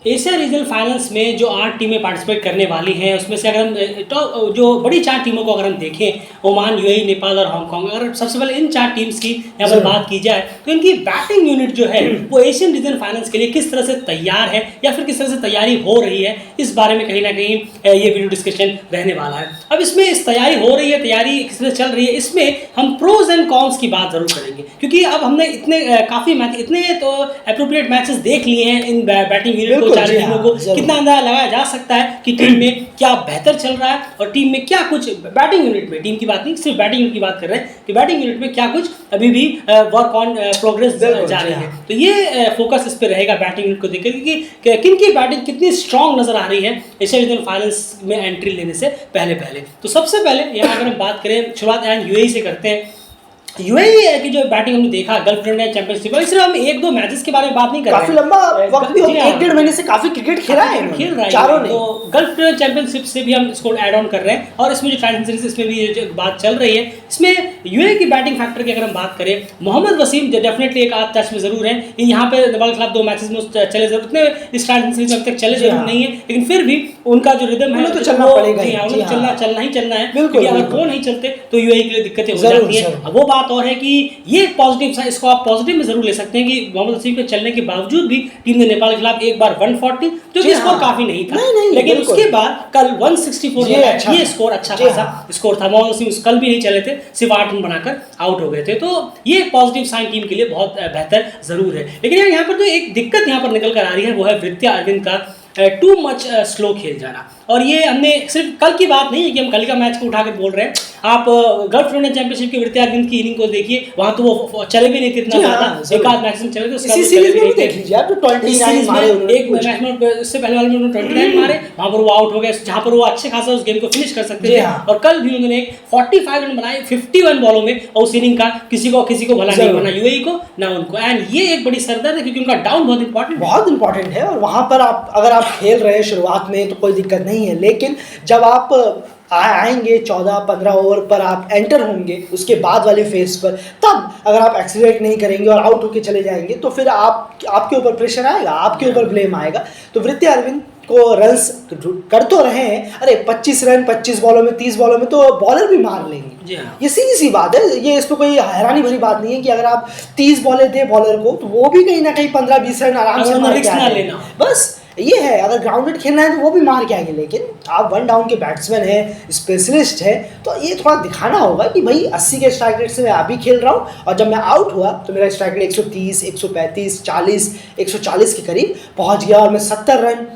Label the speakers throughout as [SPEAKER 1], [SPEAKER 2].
[SPEAKER 1] Asia regional finals में जो 8 टीमें पार्टिसिपेट करने वाली हैं उसमें से अगर हम जो बड़ी 4 टीमों को अगर हम देखें, ओमान, यूएई, नेपाल और हांगकांग, अगर सबसे पहले इन 4 टीम्स की यहाँ पर बात की जाए तो इनकी बैटिंग यूनिट जो है वो एशियन रीजनल फाइनल्स के लिए किस तरह से तैयार है या फिर किस तरह से तैयारी हो रही है, इस बारे में कहीं ना कहीं ये वीडियो डिस्कशन रहने वाला है। अब इसमें इस तैयारी हो रही है, तैयारी किस तरह चल रही है, इसमें हम प्रोज एंड कॉन्स की बात जरूर करेंगे, क्योंकि अब हमने काफ़ी मैच, इतने तो अप्रोप्रिएट मैचेस देख लिए हैं इन बैटिंग यूनिट को, 4 टीमों को, कितना अंदाजा लगाया जा सकता है कि टीम में क्या बेहतर चल रहा है और टीम में क्या कुछ, बैटिंग यूनिट में, टीम की बात नहीं, सिर्फ बैटिंग यूनिट की बात कर रहे हैं कि बैटिंग यूनिट में क्या कुछ अभी भी वर्क ऑन प्रोग्रेस जारी है। तो ये फोकस इस पे रहेगा बैटिंग यूनिट को देखकर कि किन की बैटिंग कितनी स्ट्रांग नजर आ रही है एशिया रीजनल फाइनल्स में एंट्री लेने से पहले। तो सबसे पहले यहाँ अगर हम बात करें, शुरुआत यूएई से करते हैं। यूएई की जो बैटिंग हमने देखा गल्फ टूर्नामेंट चैंपियनशिप, सिर्फ हम 1-2 मैचेस के बारे में बात नहीं कर रहे हैं,
[SPEAKER 2] काफी लंबा वक्त भी हो गया, 1-1.5 महीने से काफी क्रिकेट खेल रहा है चारों ने।
[SPEAKER 1] तो गल्फ टूर्नामेंट चैंपियनशिप से भी हम इसको ऐड ऑन कर रहे हैं और इसमें जो फाइनल सीरीज इसमें भी जो बात चल रही है, इसमें यूएई की बैटिंग फैक्टर की अगर हम बात करें, मोहम्मद वसीम डेफिनेटली एक आध टच में जरूर है, यहाँ पे नेपाल के खिलाफ 2 मैचेस में चले जरूर, उतने इस फाइनल सीरीज में अब तक चले जरूर नहीं है, लेकिन फिर भी उनका जो रिदम है
[SPEAKER 2] तो चलना पड़ेगा,
[SPEAKER 1] चलना ही चलना है, क्योंकि अगर वो नहीं चलते तो यूएई के लिए दिक्कतें हो जाती है। अब वो बात और है कि ये एक पॉजिटिव, इसको आप पॉजिटिव में जरूर ले सकते हैं कि मोहम्मद वसीम के चलने के बावजूद भी टीम ने नेपाल के खिलाफ एक बार 140, जो कि स्कोर काफी नहीं था, लेकिन उसके बाद कल 164 ये स्कोर अच्छा खासा स्कोर था। मोहम्मद वसीम कल भी नहीं चले थे, सिर्फ 8 रन बनाकर आउट हो गए थे, तो ये एक पॉजिटिव साइन टीम के लिए बहुत बेहतर जरूर है। लेकिन यहाँ पर जो एक दिक्कत यहाँ पर निकल कर आ रही है वो है वृत्या अरविंद का टू मच स्लो खेल जाना। और ये हमने सिर्फ कल की बात नहीं है कि हम कल का मैच को उठाकर बोल रहे हैं, आप गल्फ टूर्नामेंट चैंपियनशिप के वृत्या अरविंद की इनिंग को देखिए, वहां तो वो चले भी नहीं थे इतना ज्यादा, एक आध मैच में चले थे,
[SPEAKER 2] इसी सीरीज में देख लीजिए आप, तो 29 मारे उन्होंने, एक
[SPEAKER 1] मैच में इससे पहले वाले में उन्होंने 29 मारे, वहां पर वो आउट हो गए, जहां पर वो अच्छे खासा उस गेम को फिनिश कर सकते थे। और कल भी उन्होंने 45 रन बनाए 51 बॉलों में, और उस इनिंग का किसी को भला नहीं बना, यूएई को ना उनको, एंड ये एक बड़ी सरदर्द है क्योंकि उनका डाउन बहुत इंपॉर्टेंट
[SPEAKER 2] है। और वहां पर आप अगर आप खेल रहे हैं शुरुआत में तो कोई दिक्कत नहीं है, लेकिन जब आप आएंगे 14-15 ओवर पर आप एंटर होंगे उसके बाद वाले फेज पर, तब अगर आप एक्सीलरेट नहीं करेंगे और आउट होके चले जाएंगे तो फिर आपके ऊपर प्रेशर आएगा, आपके ऊपर ब्लेम आएगा। तो वृत्या अरविंद को रन्स कर तो रहे हैं, अरे 25 रन 25 बॉलों में 30 बॉलों में तो बॉलर भी मार लेंगे, ये सीधी सी बात है, ये इसमें कोई हैरानी भरी बात नहीं है कि अगर आप 30 बॉलें दे बॉलर को तो वो भी कहीं ना कहीं 15-20 रन आराम से मार के आएंगे। बस ये है, अगर ग्राउंडेड खेलना है तो वो भी मार के आएंगे, लेकिन आप 1 डाउन के बैट्समैन हैं, स्पेशलिस्ट है, तो ये थोड़ा दिखाना होगा कि भाई 80 के स्ट्राइक रेट से मैं अभी खेल रहा हूँ और जब मैं आउट हुआ तो मेरा स्ट्राइक रेट 130, 135, 40, 140 के करीब पहुँच गया और मैं 70 रन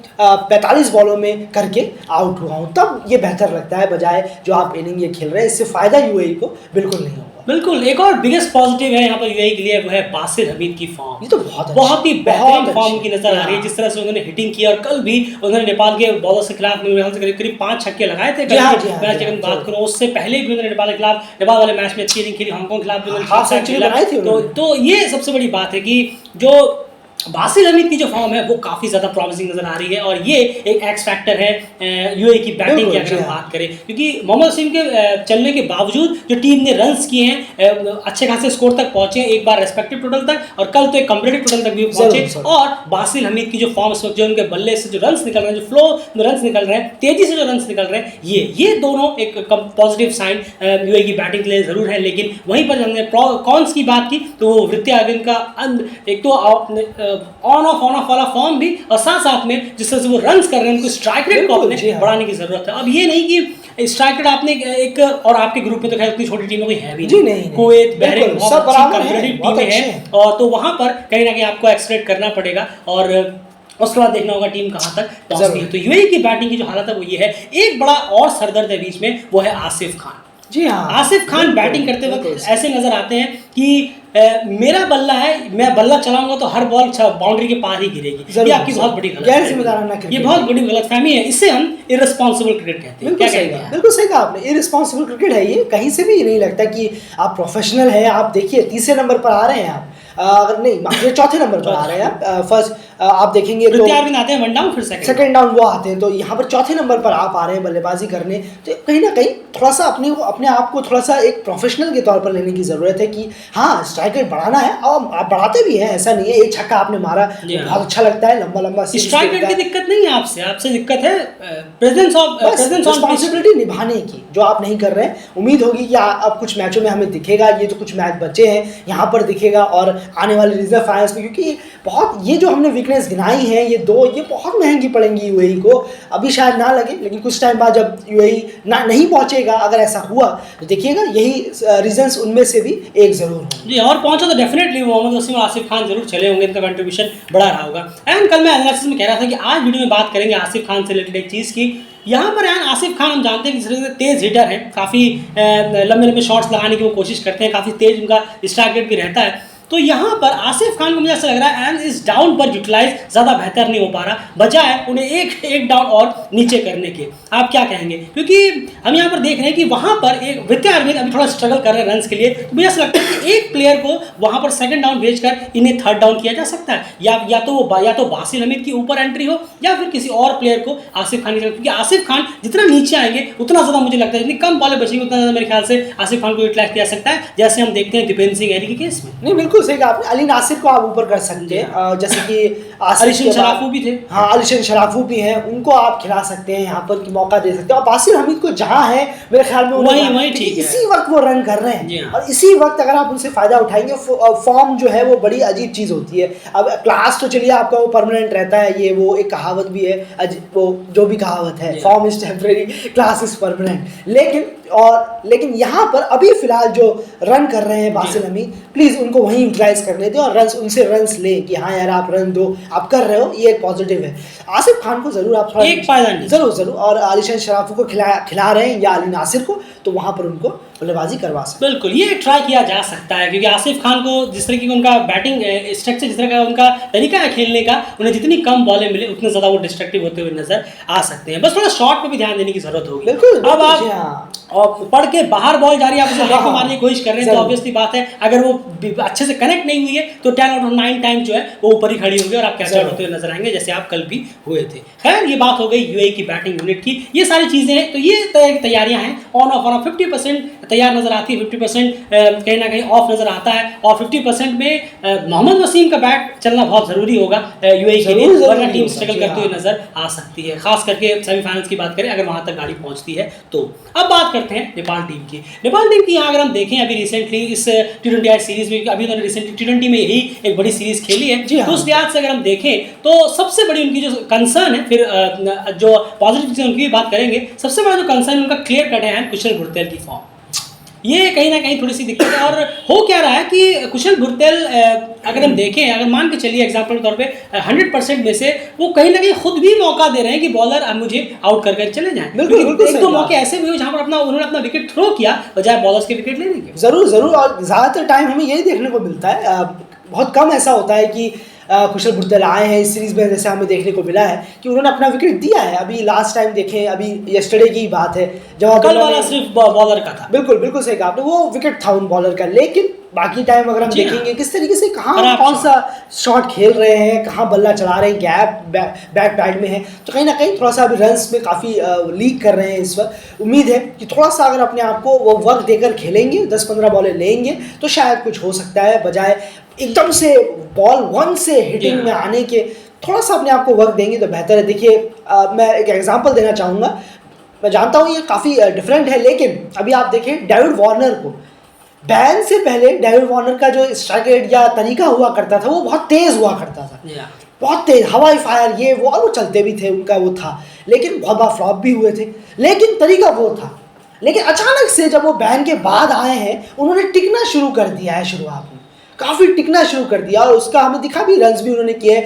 [SPEAKER 2] 45 बॉलों में करके आउट हुआ हूँ, तब ये बेहतर लगता है बजाय जो आप इनिंग ये खेल रहे हैं। इससे फायदा यूएई को बिल्कुल नहीं होगा।
[SPEAKER 1] बिल्कुल, एक और बिगेस्ट पॉजिटिव है यहाँ पर यूएई के लिए, वो है बासिर हमीद की फॉर्म।
[SPEAKER 2] ये तो बहुत
[SPEAKER 1] ही बेहतरीन फॉर्म की नजर आ रही है, जिस तरह से उन्होंने हिटिंग की, और कल भी उन्होंने नेपाल के बॉलर के खिलाफ करीब 5 छक्के लगाए थे। मैच की बात करूँ उससे पहले भी उन्होंने नेपाल के खिलाफ, नेपाल वाले मैच में अच्छी इनिंग खेली, हांगकांग के खिलाफ भी उन्होंने, तो ये सबसे बड़ी बात है कि जो बासिर हमीद की जो फॉर्म है वो काफ़ी ज़्यादा प्रॉमिसिंग नजर आ रही है, और ये एक एक्स फैक्टर है यूएई की बैटिंग की अगर हम बात करें, क्योंकि मोहम्मद वसीम के चलने के बावजूद जो टीम ने रन्स किए हैं, अच्छे खासे स्कोर तक पहुंचे, एक बार रेस्पेक्टिव टोटल तक और कल तो एक कम्पिटिटिव टोटल तक भी पहुंचे। और बासिर हमीद की जो फॉर्म इस वक्त, जो उनके बल्ले से जो रन्स निकल रहे हैं, जो फ्लो में रन्स निकल रहे हैं, तेजी से जो रन्स निकल रहे हैं, ये दोनों एक पॉजिटिव साइन यूएई की बैटिंग के लिए जरूर है। लेकिन वहीं पर हमने कॉन्स की बात की तो वो वृत्या अरविंद का एक तो ऑन ऑफ वाला फॉर्म भी, और साथ में जिस तरह से वो रन्स कर रहे हैं, उनको स्ट्राइक रेट को अपने बढ़ाने की जरूरत है। अब ये नहीं कि स्ट्राइक रेट आपने एक, और आपके ग्रुप में तो खैर इतनी छोटी टीमों की है भी नहीं, कुवैत, बहरीन बहुत अच्छी कंपीटिटिव टीमें हैं, और तो वहां पर कहीं ना कहीं आपको एक्सलेट करना पड़ेगा और उसके बाद देखना होगा टीम कहां तक पहुंचती है। तो यूएई की बैटिंग की जो हालत है वो ये है। एक बड़ा और सरदर्द है बीच में, वो है आसिफ खान।
[SPEAKER 2] जी हाँ,
[SPEAKER 1] आसिफ खान बैटिंग करते वक्त ऐसे नजर आते हैं कि मेरा बल्ला है, मैं बल्ला चलाऊंगा तो हर बॉल बाउंड्री के पार ही गिरेगी। ये आपकी बहुत बड़ी गलत, ये बहुत बड़ी गलतफहमी है, इससे हम इररिस्पांसिबल क्रिकेट कहते हैं। क्या कहेंगे?
[SPEAKER 2] बिल्कुल सही कहा आपने, इररिस्पांसिबल क्रिकेट है ये, कहीं से भी नहीं लगता कि आप प्रोफेशनल हैं। आप देखिए 3 नंबर पर आ रहे हैं आप, अगर नहीं चौथे नंबर पर आ रहे हैं आप, फर्स्ट आप देखेंगे तो
[SPEAKER 1] प्रत्यावर्ती आते हैं वन डाउन, फिर
[SPEAKER 2] सेकंड डाउन वो आते हैं, तो यहाँ पर चौथे नंबर पर आप आ रहे हैं बल्लेबाजी करने, तो कहीं ना कहीं थोड़ा सा अपने आप को थोड़ा सा एक प्रोफेशनल के तौर पर लेने की ज़रूरत है कि हाँ स्ट्राइक रेट बढ़ाना है, और आप बढ़ाते भी हैं, ऐसा नहीं है। एक छक्का आपने मारा बहुत अच्छा लगता है, लंबा लंबा
[SPEAKER 1] स्ट्राइक रेट की दिक्कत नहीं है आपसे दिक्कत है प्रेजेंस ऑफ
[SPEAKER 2] रिस्पॉन्सिबिलिटी निभाने की, जो आप नहीं कर रहे हैं। उम्मीद होगी कि अब कुछ मैचों में हमें दिखेगा, ये तो कुछ मैच बचे हैं यहाँ पर दिखेगा, और आने वाले रिजर्व फाइनल्स में, क्योंकि बहुत ये जो हमने वीकनेस गिनाई है ये बहुत महंगी पड़ेंगी यूएई को। अभी शायद ना लगे, लेकिन कुछ टाइम बाद जब यूएई नहीं पहुंचेगा, अगर ऐसा हुआ तो देखिएगा यही रीजंस उनमें से भी एक जरूर होगा
[SPEAKER 1] जी। और पहुंचा तो डेफिनेटली मोहम्मद वसीम और आसिफ खान जरूर चले होंगे, इनका कंट्रीब्यूशन बड़ा रहा होगा। एंड कल मैं एनालिसिस में कह रहा था कि आज वीडियो में बात करेंगे आसिफ खान से रिलेटेड एक चीज़ की। यहाँ पर यार आसिफ खान हम जानते हैं कि तेज़ हिटर है, काफ़ी लंबे लंबे शॉट्स लगाने की वो कोशिश करते हैं, काफ़ी तेज उनका स्ट्राइक रेट भी रहता है। तो यहाँ पर आसिफ खान को मुझे ऐसा लग रहा है एंड इस डाउन पर यूटिलाइज ज़्यादा बेहतर नहीं हो पा रहा, बजाय उन्हें एक डाउन और नीचे करने के। आप क्या कहेंगे? क्योंकि हम यहाँ पर देख रहे हैं कि वहाँ पर एक वित्तीय अरविंद अभी थोड़ा स्ट्रगल कर रहे हैं रन्स के लिए, तो मुझे ऐसा लगता है कि एक प्लेयर को वहाँ पर सेकंड डाउन भेजकर इन्हें थर्ड डाउन किया जा सकता है, या तो बासिल हमीद की ऊपर एंट्री हो, या फिर किसी और प्लेयर को आसिफ खान की, क्योंकि आसिफ खान जितना नीचे आएंगे उतना ज़्यादा मुझे लगता है, जितनी कम बॉलें बचेंगी उतना ज़्यादा मेरे ख्याल से आसिफ खान को यूटिलाइज किया जा सकता है, जैसे हम देखते हैं दीपेंद्र सिंह ऐरी के केस में।
[SPEAKER 2] नहीं बिल्कुल सही कहा आपने, अली नासिर को आप ऊपर कर सकते हैं, जैसे कि
[SPEAKER 1] अलीशन शराफू भी थे।
[SPEAKER 2] हाँ अलीशन शराफू भी हैं, उनको आप खिला सकते हैं, यहाँ पर मौका दे सकते हैं। और बासिर हमीद को जहाँ है मेरे ख्याल में
[SPEAKER 1] वही ठीक है,
[SPEAKER 2] इसी वक्त वो रन कर रहे हैं, और इसी वक्त अगर आप उनसे फायदा उठाएंगे, फॉर्म जो है वो बड़ी अजीब चीज़ होती है। अब क्लास तो चलिए आपका वो परमानेंट रहता है, ये वो एक कहावत भी है, वो जो भी कहावत है, form is temporary class is permanent, लेकिन यहाँ पर अभी फिलहाल जो रन कर रहे हैं बासिल हमीद, प्लीज उनको वहीं यूटिलाइज करने दें और उनसे रन्स लें कि हाँ यार आप रन दो, आप कर रहे हो, ये एक पॉजिटिव है। आसिफ खान को जरूर आप थोड़ा
[SPEAKER 1] एक पायदान
[SPEAKER 2] जरूर और आलिशान शराफू को खिला रहे हैं, या अली नासिर को, तो वहाँ पर उनको बल्लेबाजी करवा सकते।
[SPEAKER 1] बिल्कुल ये ट्राई किया जा सकता है, क्योंकि आसिफ खान को जिस तरीके का उनका बैटिंग स्ट्रक्चर, जिस तरह का उनका तरीका है खेलने का, उन्हें जितनी कम बॉलें मिले उतने ज़्यादा वो डिस्ट्रक्टिव होते हुए नजर आ सकते हैं। बस थोड़ा शॉट पे भी ध्यान देने की जरूरत होगी।
[SPEAKER 2] बिल्कुल
[SPEAKER 1] अब आप और पढ़ के बाहर बॉल जा रही है, आप उसे लेकर मारने की कोशिश कर रहे हैं, तो ऑब्वियसली बात है अगर वो अच्छे से कनेक्ट नहीं हुई है तो 10 आउट ऑफ 9 टाइम जो है वो ऊपर ही खड़ी होगी और आप कैच आउट होते हुए नजर आएंगे, जैसे आप कल भी हुए थे। खैर ये बात हो गई यूएई की बैटिंग यूनिट की, ये सारी चीज़ें हैं, तो ये तैयारियां हैं। ऑन ऑफ 50% तैयार नजर आती है, 50% कहीं ना कहीं ऑफ नजर आता है, और 50% में मोहम्मद वसीम का बैट चलना बहुत ज़रूरी होगा यूएई के लिए, वरना टीम स्ट्रगल करते हुए नजर आ सकती है, खास करके सेमीफाइनल्स की बात करें अगर वहां तक गाड़ी पहुंचती है तो। अब बात करते हैं नेपाल टीम की। नेपाल टीम की यहाँ अगर हम देखें अभी रिसेंटली इस T20 सीरीज में, अभी उन्होंने रिसेंटली T20 में यही एक बड़ी सीरीज खेली है, तो उस लिहाज से अगर हम देखें तो सबसे बड़ी उनकी जो कंसर्न है, फिर जो पॉजिटिव चीज़ उनकी बात करेंगे, सबसे बड़ा जो कंसर्न उनका क्लियर कट है कुशल भुरतेल की फॉर्म। ये कहीं ना कहीं थोड़ी सी दिक्कत है, और हो क्या रहा है कि कुशल भुरतेल अगर हम देखें, अगर मान के चलिए एग्जाम्पल के तौर पे 100% में से वो कहीं ना कहीं खुद भी मौका दे रहे हैं कि बॉलर अब मुझे आउट कर चले जाएं। बिल्कुल एक दो मौके ऐसे भी हुए जहां पर उन्होंने अपना विकेट थ्रो किया बजाय बॉलर्स के विकेट लेने के।
[SPEAKER 2] जरूर और ज़्यादातर टाइम हमें यही देखने को मिलता है, बहुत कम ऐसा होता है कि कुशल भुरतेल आए हैं इस सीरीज़ में, जैसे हमें देखने को मिला है कि उन्होंने अपना विकेट दिया है। अभी लास्ट टाइम देखें, अभी यस्टरडे की बात है जब
[SPEAKER 1] कल वाला सिर्फ बॉलर का था।
[SPEAKER 2] बिल्कुल सही कहा आपने, वो विकेट था उन बॉलर का, लेकिन बाकी टाइम अगर हम देखेंगे किस तरीके से कहाँ कौन सा शॉट खेल रहे हैं, कहाँ बल्ला चला रहे हैं, गैप बैक पैड में है, तो कहीं ना कहीं थोड़ा सा अभी रन्स में काफ़ी लीक कर रहे हैं इस वक्त। उम्मीद है कि थोड़ा सा अगर अपने आप को वो वक्त देकर खेलेंगे, 10-15 बॉलें लेंगे तो शायद कुछ हो सकता है, बजाय एकदम से बॉल 1 से हिटिंग में आने के थोड़ा सा अपने आप को वक्त देंगे तो बेहतर है। देखिए मैं एक एग्जांपल देना चाहूँगा, मैं जानता हूँ ये काफ़ी डिफरेंट है, लेकिन अभी आप देखें डेविड वार्नर को, बैन से पहले डेविड वार्नर का जो स्ट्राइक रेट या तरीका हुआ करता था वो बहुत तेज़ हुआ करता था, बहुत तेज़ हवाई फायर ये वो, और वो चलते भी थे, उनका वो था, लेकिन बहुत बार फ्लॉप भी हुए थे, लेकिन तरीका वो था। लेकिन अचानक से जब वो बैन के बाद आए हैं उन्होंने टिकना शुरू कर दिया है, शुरुआत में काफ़ी टिकना शुरू कर दिया, और उसका हमें दिखा भी, रन्स भी उन्होंने किए,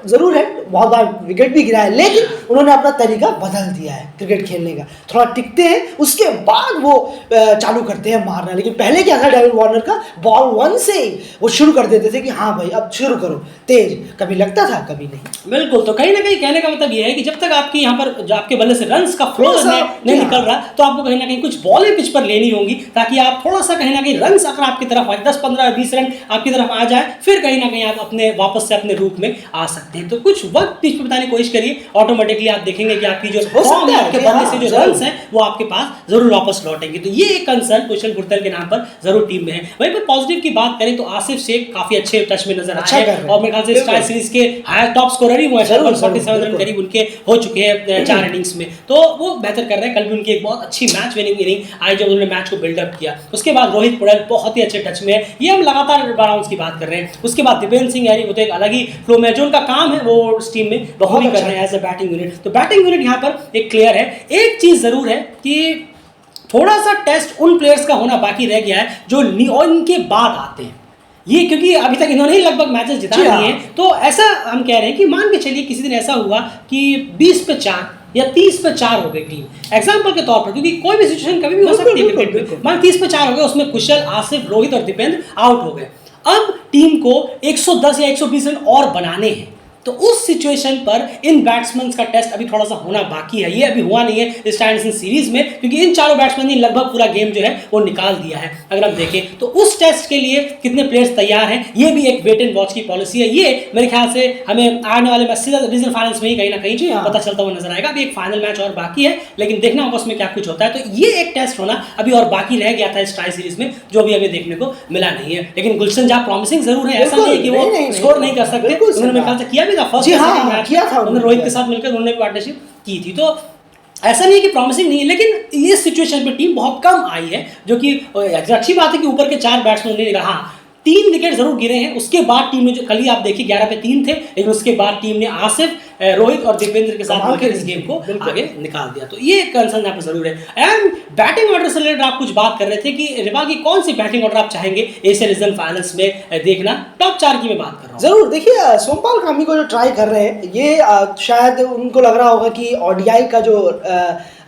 [SPEAKER 2] ज़रूर है बहुत बार विकेट भी गिरा है, लेकिन उन्होंने अपना तरीका बदल दिया है क्रिकेट खेलने का, थोड़ा टिकते हैं उसके बाद वो चालू करते हैं मारना। लेकिन पहले क्या था, डेविड वार्नर का बॉल 1 से ही वो शुरू कर देते थे कि हाँ भाई अब शुरू करो तेज, कभी लगता था कभी नहीं।
[SPEAKER 1] बिल्कुल, तो कहीं ना कहीं कहने का मतलब ये है कि जब तक आपकी यहाँ पर जो आपके बल्ले से रन्स का फ्लो नहीं निकल रहा, तो आपको कहीं ना कहीं कुछ बॉलें पिच पर लेनी होंगी, ताकि आप थोड़ा सा कहीं ना कहीं रन्स अगर आपकी तरफ आए, 10, 15, 20 रन आपकी तरफ आ जाए, फिर कहीं ना कहीं आप अपने वापस से अपने रूप में आ सकते हैं। तो कुछ वक्त पिच पे बिताने की कोशिश करिए, ऑटोमेटिकली आप देखेंगे कि आपकी जो फॉर्म है, आपके बनने से जो रन्स हैं वो आपके पास जरूर वापस लौटेंगे। तो ये एक कंसर्न कुशल भुरतल के नाम पर जरूर टीम में है। वहीं पर पॉजिटिव की बात करें तो आसिफ शेख काफी अच्छे टच में नजर आए हैं और मेरे ख्याल से स्टार सीरीज के हायर टॉप स्कोरर ही वो है, 147 रन करीब उनके हो चुके हैं 4 इनिंग्स में, तो वो बेहतर कर रहे हैं। कल भी उनकी एक बहुत अच्छी मैच विनिंग इनिंग आई जब उन्होंने मैच को बिल्डअप किया। उसके बाद रोहित पुड़ैल बहुत ही अच्छे टच में है, ये हम लगातार राउंड्स की बात कर रहे हैं। उसके बाद दीपेंद्र सिंह यानी वो तो एक अलग ही फ्लो में, जो उनका काम है वो उस टीम में बखूबी कर रहे हैं एज अ बैटिंग यूनिट। तो बैटिंग यूनिट यहाँ पर एक क्लियर है। एक चीज जरूर है कि थोड़ा सा टेस्ट उन प्लेयर्स का होना बाकी रह गया है जो इनके बाद आते हैं, ये क्योंकि अभी तक इन्होंने ही लगभग मैचेस जिता लिए हैं। तो ऐसा हम कह रहे हैं कि मान के चलिए किसी दिन ऐसा हुआ कि 20 पे 4 या 30 पे 4 हो गई टीम, एग्जांपल के तौर पर, क्योंकि कोई भी सिचुएशन कभी भी हो सकती है क्रिकेट में। मान 30 पे 4 हो गए, उसमें कुशल, आसिफ, रोहित और दीपेंद्र आउट हो गए। अब टीम को 110 या 120 रन और बनाने हैं, तो उस सिचुएशन पर इन बैट्समैन का टेस्ट अभी थोड़ा सा होना बाकी है। ये अभी हुआ नहीं है इस टाइम सीरीज में, क्योंकि इन चारों बैट्समैन ने लगभग पूरा गेम जो है वो निकाल दिया है। अगर हम देखें तो उस टेस्ट के लिए कितने प्लेयर्स तैयार हैं, ये भी एक वेट एंड वॉच की पॉलिसी है। ये मेरे ख्याल से हमें आने वाले रीजनल फाइनल्स में ही कहीं ना कहीं पता चलता हुआ नजर आएगा। अभी एक फाइनल मैच और बाकी है, लेकिन देखना होगा उसमें क्या कुछ होता है। तो ये एक टेस्ट होना अभी और बाकी रह गया था इस ट्राई सीरीज में, जो अभी हमें देखने को मिला नहीं है। लेकिन गुलशन जहाँ प्रॉमिसिंग जरूर है, ऐसा नहीं है कि वो स्कोर नहीं कर सकते, उन्होंने मेरे ख्याल से किया भी था फर्स्ट किया था, उन्होंने रोहित के साथ मिलकर उन्होंने पार्टनरशिप की थी। तो ऐसा नहीं है कि प्रॉमिसिंग नहीं है, लेकिन ये सिचुएशन पे टीम बहुत कम आई है, जो कि अच्छी बात है कि ऊपर के 4 बैट्समैन ने रहा, 3 विकेट जरूर गिरे हैं। उसके बाद टीम ने जो कल ही आप देखिए 11 पे 3 थे, लेकिन उसके बाद टीम ने आसिफ, रोहित और दीपेंद्र के साथ मिलकर इस गेम को आगे निकाल दिया। तो ये एक कंसर्न यहाँ पर जरूर है। एंड बैटिंग ऑर्डर से रिलेटेड आप कुछ बात कर रहे थे कि नेपाल की कौन सी बैटिंग ऑर्डर आप चाहेंगे एशिया रीजनल फाइनल्स में देखना, टॉप 4 की मैं बात कर रहा हूँ।
[SPEAKER 2] जरूर देखिए, सोमपाल कामी को जो ट्राई कर रहे हैं, ये शायद उनको लग रहा होगा कि ओडीआई का जो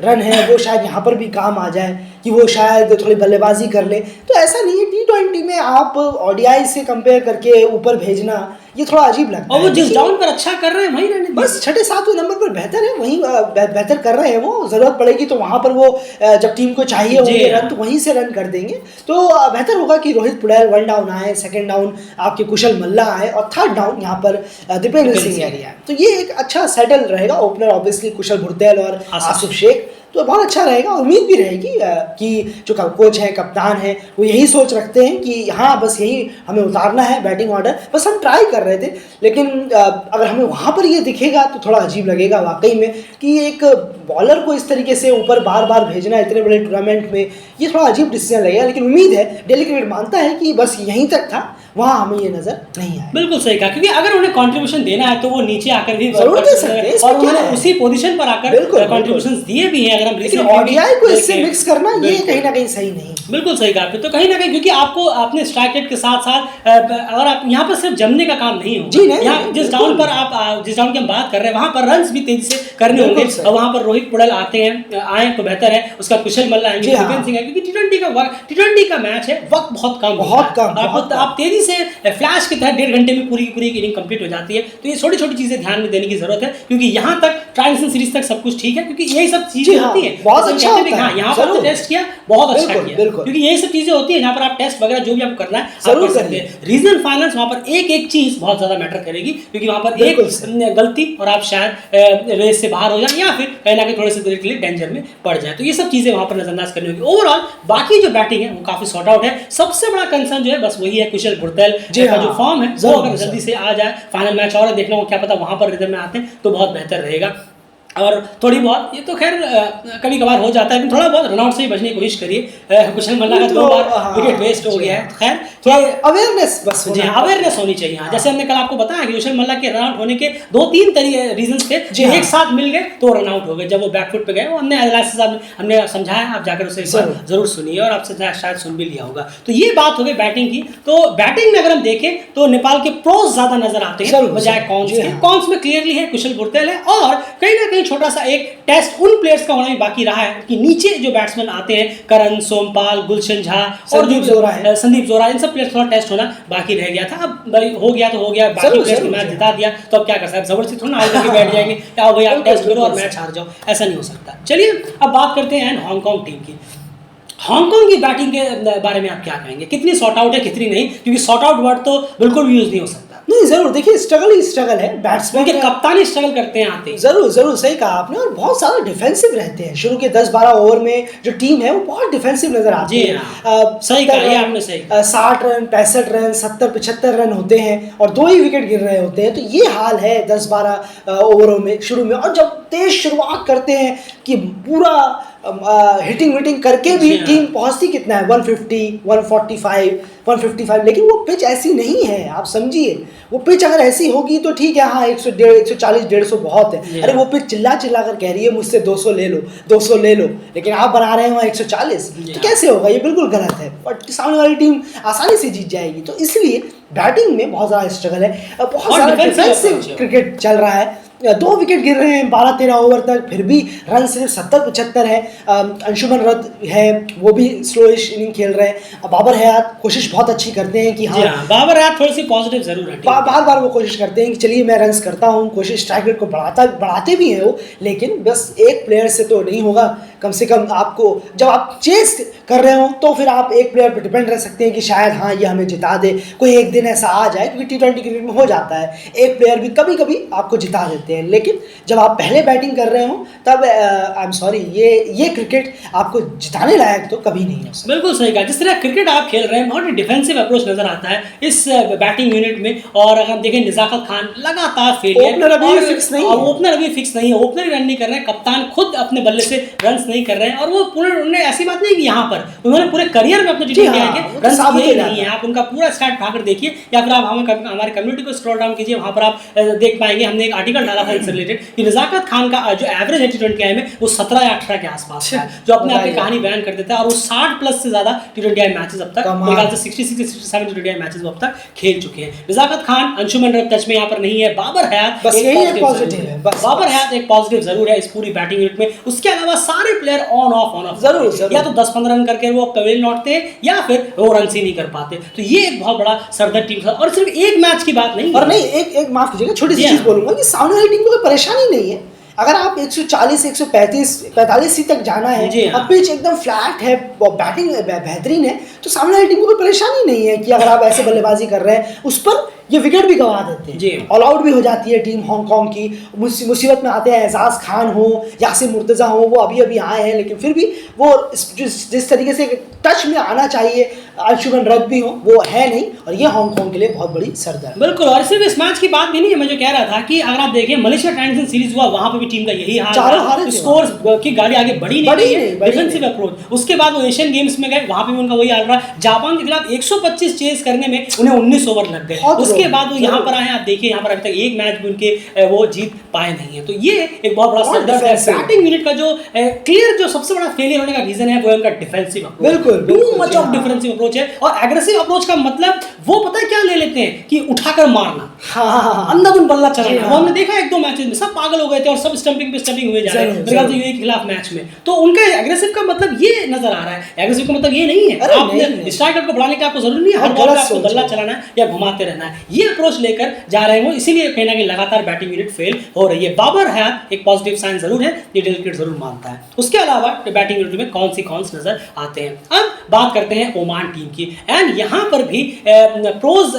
[SPEAKER 2] रन है वो शायद यहाँ पर भी काम आ जाए, कि वो शायद थोड़ी बल्लेबाजी कर ले। तो ऐसा नहीं है, T20 में आप ओडीआई से कंपेयर करके ऊपर भेजना ये थोड़ा अजीब लगता है।
[SPEAKER 1] और वो जिस डाउन पर अच्छा कर रहे हैं वहीं रहने,
[SPEAKER 2] बस 6-7वें नंबर पर बेहतर है, वहीं बेहतर कर रहे हैं वो। जरूरत पड़ेगी तो वहां पर वो जब टीम को चाहिए होंगे रन तो वहीं से रन कर देंगे। तो बेहतर होगा कि रोहित पुड़ैल 1 डाउन आए, 2nd डाउन आपके कुशल मल्ला आए और 3rd डाउन यहाँ पर दीपेंद्र सिंह आए। तो ये एक अच्छा सेटल रहेगा। ओपनर ऑब्वियसली कुशल भुरतैल और आसिफ शेख, तो बहुत अच्छा रहेगा। उम्मीद भी रहेगी कि जो कोच है, कप्तान है, वो यही सोच रखते हैं कि हाँ बस यही हमें उतारना है बैटिंग ऑर्डर। बस हम ट्राई कर रहे थे, लेकिन अगर हमें वहाँ पर ये दिखेगा तो थोड़ा अजीब लगेगा वाकई में कि एक बॉलर को इस तरीके से ऊपर बार बार भेजना इतने बड़े टूर्नामेंट में, ये थोड़ा अजीब डिसीजन लगेगा। लेकिन उम्मीद है, दिल्ली क्रिकेट मानता है कि बस यहीं तक था, वहाँ हमें ये नजर नहीं आया।
[SPEAKER 1] बिल्कुल सही कहा, क्योंकि अगर उन्हें कंट्रीब्यूशन देना है तो वो नीचे आकर भी
[SPEAKER 2] जरूर दे सकते हैं,
[SPEAKER 1] और उन्होंने उसी पोजीशन पर आकर कंट्रीब्यूशन दिए भी हैं। अगर हम
[SPEAKER 2] लेकिन ओडीआई को इससे मिक्स करना ये कहीं ना कहीं सही नहीं।
[SPEAKER 1] बिल्कुल सही कहा आपने। तो कहीं ना कहीं क्योंकि आपको अपने स्ट्राइक रेट के साथ साथ अगर आप यहाँ पर सिर्फ जमने का काम नहीं होगा, यहाँ जिस डाउन पर आप जिस डाउन की हम बात कर रहे हैं वहाँ पर रन्स भी तेजी से करने होंगे, और वहाँ पर रोहित पुड़ैल आए तो बेहतर है, उसका कुशल मल्ला आएंगे, दीपेंद्र सिंह है, क्योंकि टी20 का मैच है, वक्त बहुत कम, आप तेजी से फ्लैश के तहत 1.5 घंटे में पूरी की पूरी इनिंग कंप्लीट हो जाती है। तो ये छोटी छोटी चीजें ध्यान में देने की जरूरत है, क्योंकि यहाँ तक ट्रांजिशन सीरीज तक सब कुछ ठीक है, क्योंकि यही सब चीजें होती है।
[SPEAKER 2] बहुत अच्छा होता है,
[SPEAKER 1] यहाँ पर तो टेस्ट किया, बहुत अच्छा किया, क्योंकि यही सब चीजें होती है जहाँ पर आप टेस्ट वगैरह जो भी आपको करना है आप कर सकते हैं। रीजनल फाइनल्स वहाँ पर एक चीज बहुत ज्यादा मैटर करेगी, क्योंकि वहाँ पर एक गलती और आप शायद रेस से बाहर हो जाए या फिर कहीं ना कहीं थोड़े से देर के लिए डेंजर में पड़ जाए। तो ये सब चीजें वहाँ पर नजरअंदाज करनी होगी। ओवरऑल बाकी जो बैटिंग है वो काफी सॉर्ट आउट है। सबसे बड़ा कंसर्न जो है बस वही है कुशल भुरतैल का जो फॉर्म है, वो अगर जल्दी से आ जाए, फाइनल मैच और देखना हो, क्या पता वहां पर रिदम में आते हैं तो बहुत बेहतर रहेगा। और थोड़ी बहुत ये तो खैर कभी कभार हो जाता है, लेकिन थोड़ा बहुत रनआउट से ही बचने की कोशिश करिए। कुशल मल्ला का 2 बार विकेट वेस्ट हो गया है, खैर थोड़ा
[SPEAKER 2] अवेयरनेस बस
[SPEAKER 1] अवेयरनेस होनी चाहिए। हाँ, जैसे हमने कल आपको बताया कि कुशल मल्ला के रनआउट होने के 2-3 रीजंस थे, एक साथ मिल गए तो रनआउट हो गए। जब वो बैकफुट पे गए, वो हमने समझाया, आप जाकर उसे जरूर सुनिए और आपसे शायद सुन भी लिया होगा। तो ये बात हो गई बैटिंग की। तो बैटिंग में अगर हम देखें तो नेपाल के प्रोज ज्यादा नजर आते हैं बजाय कॉन्स के। कॉन्स में क्लियरली है कुशल भुरतैल है, और कहीं ना कहीं छोटा सा एक टेस्ट उन प्लेयर्स का होना भी बाकी रहा है कि नीचे जो बैट्समैन आते हैं, करण, सोमपाल, गुलशन झा और संदीप जोरा, इन सब प्लेयर्स थोड़ा टेस्ट होना बाकी रह गया था। अब हो गया तो हो गया, बाकी प्लेयर्स ने मैच जिता दिया, तो अब क्या कर सकते हैं, जबरदस्ती थोड़ा ना आगे बैठ जाएंगे, क्या भाई आप टेस्ट करो और मैच हार जाओ, ऐसा नहीं हो सकता। चलिए अब बात करते हैं हांगकांग टीम की। हांगकांग की बैटिंग के बारे में आप क्या कहेंगे, कितनी सॉर्ट आउट है कितनी नहीं, क्योंकि सॉर्ट आउट वर्ड तो बिल्कुल भी यूज नहीं हो सकता।
[SPEAKER 2] नहीं जरूर देखिए, स्ट्रगल ही स्ट्रगल है, बैट्समैन
[SPEAKER 1] उनके कप्तान स्ट्रगल करते हैं आते ही।
[SPEAKER 2] जरूर जरूर सही कहा आपने, और बहुत सारा डिफेंसिव रहते हैं। शुरू के 10-12 ओवर में जो टीम है वो बहुत डिफेंसिव नजर आती है।
[SPEAKER 1] सही कहा, ये आपने सही कहा।
[SPEAKER 2] 60 रन 65 रन 70-75 रन होते हैं और 2 ही विकेट गिर रहे होते हैं। तो ये हाल है 10-12 ओवरों में शुरू में, और जब तेज शुरुआत करते हैं कि पूरा हिटिंग विटिंग करके भी टीम पहुंचती कितना है 150 145 155, लेकिन वो पिच ऐसी नहीं है, आप समझिए। वो पिच अगर ऐसी होगी तो ठीक है, हाँ 140 150 बहुत है। अरे वो पिच चिल्ला चिल्ला कर कह रही है मुझसे 200 ले लो 200 ले लो, लेकिन आप बना रहे हो 140, तो कैसे होगा? ये बिल्कुल गलत है, और सामने वाली टीम आसानी से जीत जाएगी। तो इसलिए बैटिंग में बहुत ज़्यादा स्ट्रगल है, बहुत सारा डिफेंसिव क्रिकेट चल रहा है। 2 विकेट गिर रहे हैं 12-13 ओवर तक, फिर भी रन सिर्फ 70-75 है। अंशुमन रद्द है, वो भी स्लोइश इनिंग खेल रहे हैं। बाबर हयात कोशिश बहुत अच्छी करते हैं कि हाँ
[SPEAKER 1] बाबर हयात थोड़ी सी पॉजिटिव जरूर है,
[SPEAKER 2] बार बार वो कोशिश करते हैं कि चलिए मैं रन्स करता हूँ, कोशिश स्ट्राइक रेट को बढ़ाते भी हैं वो, लेकिन बस एक प्लेयर से तो नहीं होगा। कम से कम आपको जब आप चेस कर रहे हो तो फिर आप एक प्लेयर पर डिपेंड रह सकते हैं कि शायद हाँ ये हमें जिता दे, कोई एक दिन ऐसा आ जाए, क्योंकि T20 क्रिकेट में हो जाता है एक प्लेयर भी कभी कभी आपको जिता देते हैं। लेकिन जब आप पहले बैटिंग कर रहे हो तब आई एम सॉरी, ये क्रिकेट आपको जिताने लायक तो कभी नहीं हो सकता।
[SPEAKER 1] बिल्कुल सही कहा, जिस तरह क्रिकेट आप खेल रहे हैं बहुत ही डिफेंसिव अप्रोच नजर आता है इस बैटिंग यूनिट में। और अगर देखें निजाकत खान लगातार फेलियर,
[SPEAKER 2] ओपनर अभी फिक्स नहीं है,
[SPEAKER 1] ओपनर अभी फिक्स नहीं है, ओपनर रन नहीं कर रहे हैं, कप्तान खुद अपने बल्ले से रन नहीं कर रहे हैं। और वो पूरे उन्होंने ऐसी बात नहीं कि यहाँ पर उन्होंने पूरे करियर में अपने T20 आएंगे रन ये नहीं है। आप उनका पूरा स्टार्ट उठाकर देखिए, या फिर आप हमारे कम्युनिटी को स्क्रॉल डाउन कीजिए, वहाँ पर आप देख पाएंगे। हमने एक आर्टिकल डाला था इससे रिलेटेड कि निजाकत खान का जो एवरेज है T20 आई में वो 17 या 18 के आसपास है, जो अपने आप की कहानी बयान कर देता है। और वो 60 प्लस से ज्यादा T20 आई मैचेस अब तक, मेरे ख्याल से 66-67 T20 आई मैचेस वो अब तक खेल चुके हैं। निजाकत खान, अंशुमन रद्द टच में यहाँ पर नहीं है। बाबर हयात एक पॉजिटिव है, बाबर हयात एक पॉजिटिव जरूर है इस पूरी बैटिंग यूनिट में। उसके अलावा सारे प्लेयर ऑन ऑफ
[SPEAKER 2] जरूर
[SPEAKER 1] या तो 10-15 रन करके वो पवेलियन लौटते हैं, या फिर वो रन ही नहीं कर पाते। तो ये एक बहुत बड़ा सरदर्द टीम था, और सिर्फ एक मैच की बात नहीं,
[SPEAKER 2] और नहीं एक माफ कीजिएगा, छोटी सी चीज बोलूंगा कि सामने वाली टीम को कोई परेशानी नहीं है। अगर आप 140 145 तक जाना है, अब पिच एकदम फ्लैट है, बैटिंग बेहतरीन है, तो सामने वाली टीम को कोई परेशानी नहीं है कि अगर आप ऐसे बल्लेबाजी कर रहे हैं उस पर ये विकेट भी गंवा देते हैं, ऑल आउट भी हो जाती है टीम हांगकांग की। मुसीबत में आते हैं एजाज खान हो, यासिर मुर्तज़ा हो, वो अभी अभी आए हैं, लेकिन फिर भी वो जिस तरीके से टच में आना चाहिए, अंशुमन रद्द भी हो, वो है नहीं, और ये हांगकांग के लिए बहुत बड़ी सरदर्द।
[SPEAKER 1] बिल्कुल, और सिर्फ इस मैच की बात भी नहीं है, मैं जो कह रहा था कि अगर आप देखें मलेशिया ट्रांजिशन सीरीज हुआ, वहां पर भी टीम का यही हाल, स्कोर की गाड़ी आगे बढ़ी नहीं है, डिफेंसिव अप्रोच। उसके बाद वो एशियन गेम्स में गए, वहां पे भी उनका वही हाल रहा। जापान के खिलाफ 125 चेस करने में उन्हें 19 ओवर लग गए, उसके बाद वो यहाँ पर आए। आप देखिए यहाँ पर अभी तक एक मैच भी उनके वो जीत पाए नहीं है। तो ये एक बहुत बड़ा सरदर्द है बैटिंग यूनिट का। जो क्लियर जो सबसे बड़ा फेलियर होने का रीजन है वो है उनका डिफेंसिव अप्रोच।
[SPEAKER 2] बिल्कुल
[SPEAKER 1] too much of defensive approach है, और एग्रेसिव अप्रोच का मतलब वो पता है क्या ले लेते हैं कि उठाकर मारना, अंधाधुन बल्ला चलाना। वो हमने देखा 1-2 मैचेस में सब पागल हो गए थे और सब स्टंपिंग पे स्टंपिंग हुए जा रहे हैं यूएई के खिलाफ मैच में। तो उनका एग्रेसिव का मतलब ये नजर आ रहा है, एग्रेसिव का मतलब ये नहीं है आपने स्ट्राइक रेट को बढ़ाने की आपको जरूरत नहीं है, हर बॉल पे आपको बल्ला चलाना है या घुमाते रहना है। ये अप्रोच लेकर जा रहे हैं वो, इसीलिए कहीं ना कहीं लगातार बैटिंग यूनिट फेल हो रही है। बाबर हयात एक पॉजिटिव साइन जरूर है, ये क्रिकेट जरूर मानता है। उसके अलावा बैटिंग यूनिट में कौन सी कॉन्स नजर आते हैं। अब बात करते हैं ओमान टीम की, एंड यहाँ पर भी प्रोज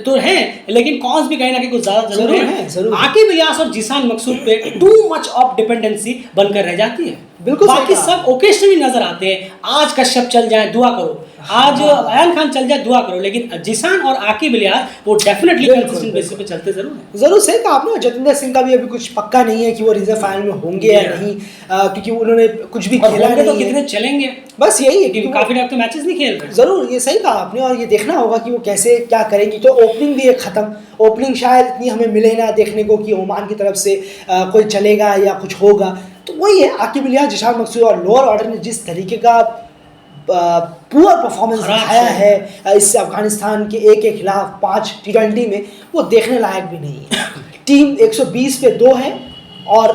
[SPEAKER 1] तो हैं, लेकिन कॉन्स भी कहीं ना कहीं कुछ ज्यादा जरूर है। आकिब इलियास और जीसान मकसूद पे टू मच ऑफ डिपेंडेंसी बनकर रह जाती है।
[SPEAKER 2] बिल्कुल,
[SPEAKER 1] बाकी सब ओकेशनली नजर आते हैं। आज कश्यप चल जाए दुआ करो, आज अयान खान चल जाए दुआ करो, लेकिन जिसान और आकिब इलियास वो डेफिनेटली कंसिस्टेंट बेसिस पे चलते जरूर हैं।
[SPEAKER 2] जरूर सही कहा आपने। जतिंदर सिंह का भी अभी कुछ पक्का नहीं है कि वो रिजर्व फाइनल में होंगे या नहीं, क्योंकि उन्होंने कुछ भी खेला नहीं
[SPEAKER 1] तो कितने चलेंगे,
[SPEAKER 2] बस यही है
[SPEAKER 1] क्योंकि काफी टाइम तो मैचेस नहीं खेल रहे।
[SPEAKER 2] जरूर ये सही कहा आपने, और ये देखना होगा कि वो कैसे क्या करेंगी। तो ओपनिंग भी है खत्म, ओपनिंग शायद इतनी हमें मिले ना देखने को कि ओमान की तरफ से कोई चलेगा या कुछ होगा। तो वही है, आकिब इलियास, जिशान मकसूद और लोअर ऑर्डर ने जिस तरीके का पुअर परफॉर्मेंस दिखाया है इस अफगानिस्तान के एक के खिलाफ 5 T20 में, वो देखने लायक भी नहीं है। टीम 120 पे 2 है, और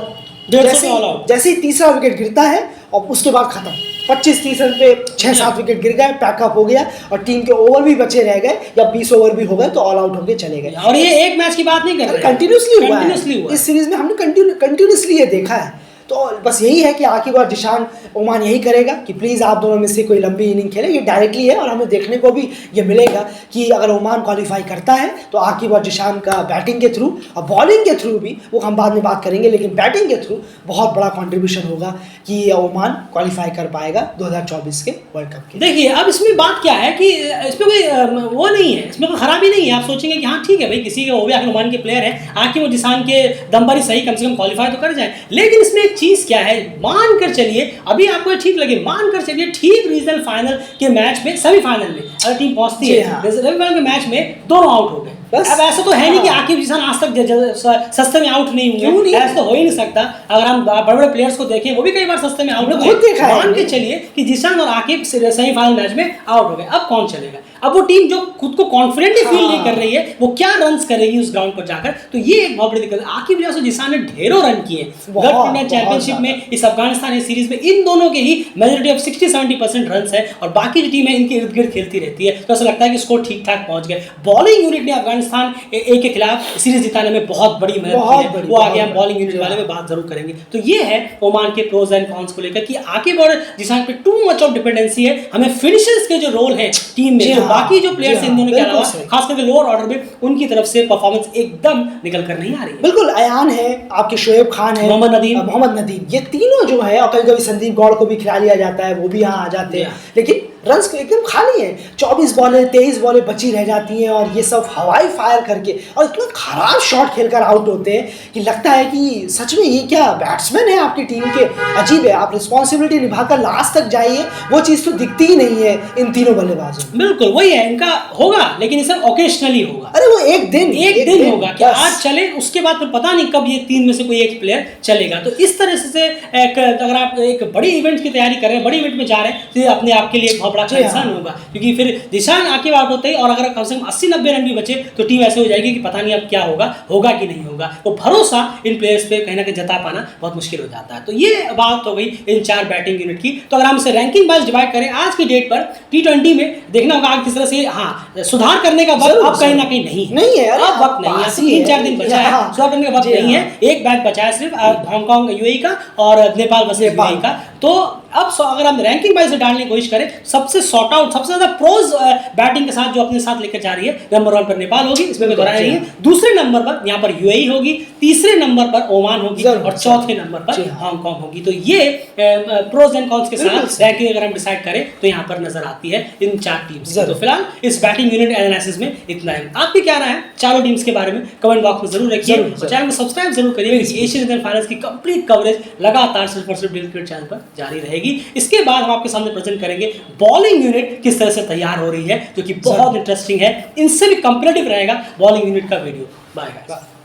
[SPEAKER 2] जैसे ही तीसरा विकेट गिरता है और उसके बाद खत्म, 25-30 रन पे 6-7 विकेट गिर गए, पैकअप हो गया, और टीम के ओवर भी बचे रह गए, या 20 ओवर भी हो गए तो ऑल आउट होके चले गए।
[SPEAKER 1] और ये एक मैच की बात नहीं कर रहे,
[SPEAKER 2] कंटिन्यूसली हुआ है इस सीरीज में, हमने कंटिन्यूसली ये देखा है। तो बस यही है कि आखिर बार जिशान ओमान यही करेगा कि प्लीज़ आप दोनों में से कोई लंबी इनिंग खेले, ये डायरेक्टली है और हमें देखने को भी ये मिलेगा कि अगर ओमान क्वालिफाई करता है तो आखिर बार जिशान का बैटिंग के थ्रू और बॉलिंग के थ्रू भी, वो हम बाद में बात करेंगे, लेकिन बैटिंग के थ्रू बहुत बड़ा कंट्रीब्यूशन होगा कि ओमान क्वालिफाई कर पाएगा 2024 के वर्ल्ड कप के।
[SPEAKER 1] देखिए अब इसमें बात क्या है कि इसमें कोई वो नहीं है, इसमें कोई खराबी नहीं है। आप सोचेंगे कि हाँ ठीक है भाई, किसी के वो भी आखिर ओमान के प्लेयर है, आखिर वो जिशान के दम पर ही सही कम से कम क्वालिफाई तो कर जाए। लेकिन इसमें एक चीज़ क्या है, मान कर चलिए अभी आपको ठीक लगे, मान कर चलिए ठीक रीजनल फाइनल के मैच में, सेमीफाइनल में अगर टीम पहुंचती है, सेमीफाइनल के मैच में दोनों आउट हो गए। अब ऐसा तो है नहीं कि आकिब जिशान आज तक सस्ते में आउट नहीं हुए, ऐसा तो हो ही नहीं सकता। अगर हम बड़े बड़े प्लेयर्स को देखें वो भी कई बार सस्ते में आउट हुए। मान के चलिए कि जिशान और आकिब सेमीफाइनल मैच में आउट हो गए, अब कौन चलेगा? अब वो टीम जो खुद को कॉन्फिडेंटली फील नहीं कर रही है वो क्या रन्स करेगी उस ग्राउंड पर जाकर? तो ये एक बहुत बड़ी दिक्कत है। आकिब और जिशान ने ढेरों रन किए चैंपियनशिप में, इस अफगानिस्तान सीरीज में। इन दोनों के ही मेजॉरिटी ऑफ 60-70% रन है और बाकी जो टीम है इनके इर्द गिर्द खेलती रहती है, तो ऐसा लगता है कि स्कोर ठीक ठाक पहुंच गए। बॉलिंग यूनिट ने अफगानिस्तान ए के खिलाफ सीरीज जिताने में बहुत बड़ी मदद की है, वो आगे हम बॉलिंग यूनिट वाले में बात जरूर करेंगे। तो ये है ओमान के प्रोज एंड कॉन्स को लेकर कि आकिब और जिशान पे टू मच ऑफ डिपेंडेंसी है। हमें फिनिशर्स के जो रोल है टीम में, जो बाकी जो प्लेयर्स इन दोनों के अलावा खास करके लोअर ऑर्डर में, उनकी तरफ से परफॉर्मेंस एकदम निकल कर नहीं आ रही है।
[SPEAKER 2] बिल्कुल, अयान है, आपके शोएब खान है, मोहम्मद नदीम, ये तीनों जो है, और कभी कभी संदीप गौड़ को भी खिला लिया जाता है, वो भी यहाँ आ जाते हैं, लेकिन रन्स एकदम खाली है। 24 बॉलें 23 बॉलें बची रह जाती हैं और ये सब हवाई फायर करके और इतना खराब शॉट खेलकर आउट होते हैं कि लगता है कि सच में ये क्या बैट्समैन है आपकी टीम के? अजीब है। आप रिस्पॉन्सिबिलिटी निभाकर लास्ट तक जाइए, वो चीज़ तो दिखती ही नहीं है इन तीनों बल्लेबाजों।
[SPEAKER 1] बिल्कुल वही है, इनका होगा लेकिन इसे ओकेशनली होगा।
[SPEAKER 2] अरे वो एक दिन
[SPEAKER 1] होगा कि आज चले, उसके बाद फिर पता नहीं कब ये तीन में से कोई एक प्लेयर चलेगा। तो इस तरह से अगर आप एक बड़ी इवेंट की तैयारी कर रहे हैं, बड़ी इवेंट में जा रहे हैं, तो ये अपने आप के लिए बहुत बड़ा कंसर्न होगा, क्योंकि फिर जिशान आकिब आउट होते ही और अगर कम से कम 80-90 रन भी बचे तो टीम ऐसे हो जाएगी कि पता नहीं अब क्या होगा कि नहीं होगा। वो भरोसा इन प्लेयर्स पे कहीं ना कहीं जता पाना बहुत मुश्किल हो जाता है। तो ये बात हो गई इन 4 बैटिंग यूनिट की। तो अगर हम इसे रैंकिंग वाइज डिवाइड करें आज की डेट पर, T20 में देखना होगा किस तरह से सुधार करने का वक्त अब कहीं ना कहीं नहीं है। अब वक्त नहीं है, 3-4 दिन बचा है, सुधार करने का वक्त नहीं है। एक मैच बचा है सिर्फ हांगकांग यूएई का और नेपाल वर्सेस यूएई का। तो अब अगर हम रैंकिंग वाइज डालने की कोशिश करें, सबसे सॉर्ट आउट, सबसे ज्यादा प्रोज बैटिंग के साथ जो अपने साथ लेकर जा रही है, नंबर 1 पर नेपाल होगी, इसमें कोई दोहराई नहीं है। दूसरे नंबर पर यहाँ पर यूएई होगी, तीसरे नंबर पर ओमान होगी और चौथे नंबर पर हांगकांग होगी। तो ये प्रोज एंड कॉन्स के साथ रैंकिंग अगर हम डिसाइड करें तो यहाँ पर नजर आती है इन 4 टीम्स। तो फिलहाल इस बैटिंग यूनिट एनालिसिस में इतना है। आपकी क्या राय है चारों टीम्स के बारे में कमेंट बॉक्स में जरूर रखिए और चैनल को सब्सक्राइब जरूर करिए। एशियन इंडियन फाइनल्स की कंप्लीट कवरेज लगातार सिर्फ और सिर्फ क्रिकेट चैनल पर जारी रहेगी। इसके बाद हम आपके सामने प्रेजेंट करेंगे बॉलिंग यूनिट किस तरह से तैयार हो रही है, जो कि बहुत इंटरेस्टिंग है। इनसे भी कंपैरेटिव रहेगा बॉलिंग यूनिट का वीडियो। बाय।